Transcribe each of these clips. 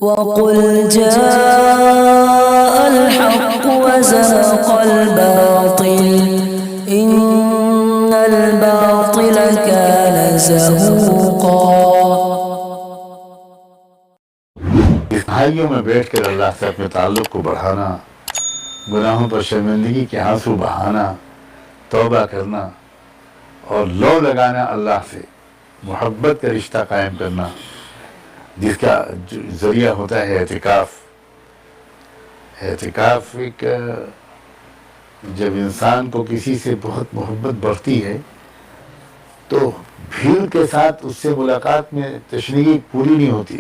وقل جاء الحق وزهق الباطل إن الباطل كان زهوقا۔ تنہائیوں میں بیٹھ کر اللہ سے اپنے تعلق کو بڑھانا، گناہوں پر شرمندگی کے آنسو بہانا، توبہ کرنا اور لو لگانا، اللہ سے محبت کا رشتہ قائم کرنا، جس کا ذریعہ ہوتا ہے اعتکاف۔ اعتکاف ایک جب انسان کو کسی سے بہت محبت بڑھتی ہے تو بھیڑ کے ساتھ اس سے ملاقات میں تشنگی پوری نہیں ہوتی،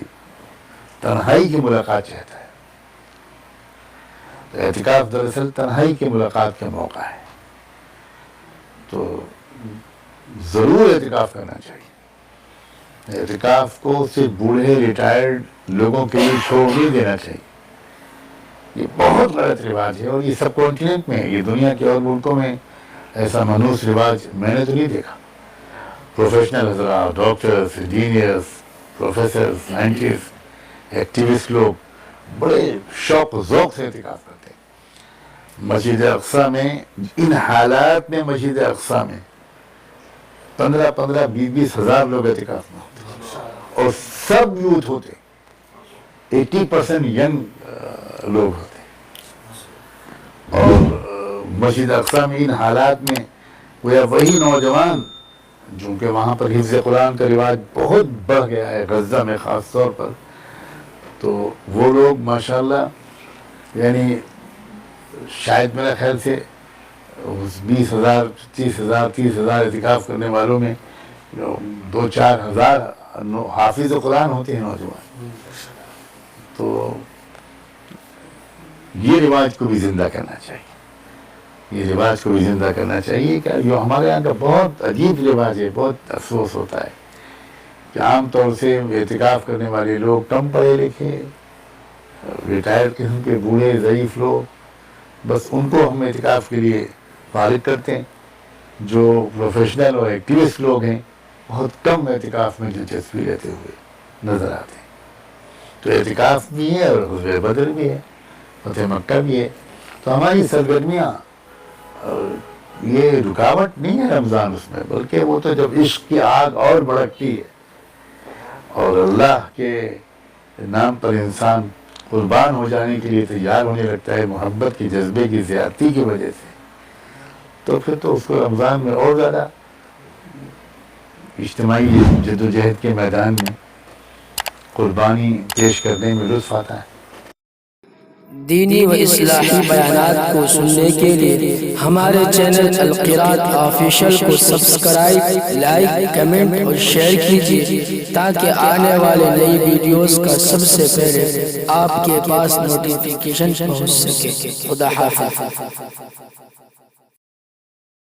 تنہائی کی ملاقات چاہتا ہے۔ تو اعتکاف دراصل تنہائی کی ملاقات کا موقع ہے، تو ضرور اعتکاف کرنا چاہیے۔ اعتکاف کو صرف بوڑھے ریٹائرڈ لوگوں کے لیے چھوڑ نہیں دینا چاہیے، یہ بہت غلط رواج ہے، اور یہ سب کانٹیننٹ میں ہے، یہ دنیا کے اور ملکوں میں ایسا منحوس رواج میں نے تو نہیں دیکھا۔ پروفیشنل حضرات، doctors, engineers, professor, scientist, activist لوگ بڑے شوق و ذوق سے اعتکاف کرتے ہیں۔ مسجد اقصیٰ میں ان حالات میں، مسجد اقصیٰ میں 15-15، 20-20 ہزار لوگ اعتکاف میں ہوتے ہیں، اور سب یوتھ ہوتے ہیں، 80% ینگ لوگ ہوتے ہیں۔ اور مسجد اقصیٰ میں ان حالات میں وہی نوجوان، چونکہ وہاں پر حفظ قرآن کا رواج بہت بڑھ گیا ہے، غزہ میں خاص طور پر، تو وہ لوگ ماشاءاللہ یعنی شاید میرا خیال سے 20,000، 30,000 اعتکاف کرنے والوں میں 2-4 ہزار حافظ قرآن ہوتے ہیں نوجوان۔ تو یہ رواج کو بھی زندہ کرنا چاہیے، یہ رواج کو بھی زندہ کرنا چاہیے کہ جو ہمارے یہاں کا بہت عجیب رواج ہے، بہت افسوس ہوتا ہے کہ عام طور سے اعتکاف کرنے والے لوگ کم پڑھے لکھے، ریٹائرڈ قسم کے بوڑھے ضعیف لوگ، بس ان کو ہم اعتکاف کے لیے فارغ کرتے ہیں۔ جو پروفیشنل اور ایکٹیوسٹ لوگ ہیں بہت کم اعتکاف میں دلچسپی لیتے ہوئے نظر آتے ہیں۔ تو اعتکاف بھی ہے اور غزوہ بدر بھی ہے، فتح مکہ بھی ہے، تو ہماری سرگرمیاں یہ رکاوٹ نہیں ہے رمضان اس میں، بلکہ وہ تو جب عشق کی آگ اور بھڑکتی ہے اور اللہ کے نام پر انسان قربان ہو جانے کے لیے تیار ہونے لگتا ہے محبت کی جذبے کی زیادتی کی وجہ سے، تو پھر تو اس کو رمضان میں اور زیادہ اجتماعی جدوجہد کے میدان میں قربانی پیش کرنے میں لطف آتا ہے۔ دینی و اصلاحی بیانات کو سننے کے لیے ہمارے چینل القراءت آفیشل کو سبسکرائب، لائک، کمنٹ اور شیئر کیجیے تاکہ آنے والے نئی ویڈیوز کا سب سے پہلے آپ کے پاس نوٹیفیکیشن پہنچ سکے۔ خدا حافظ۔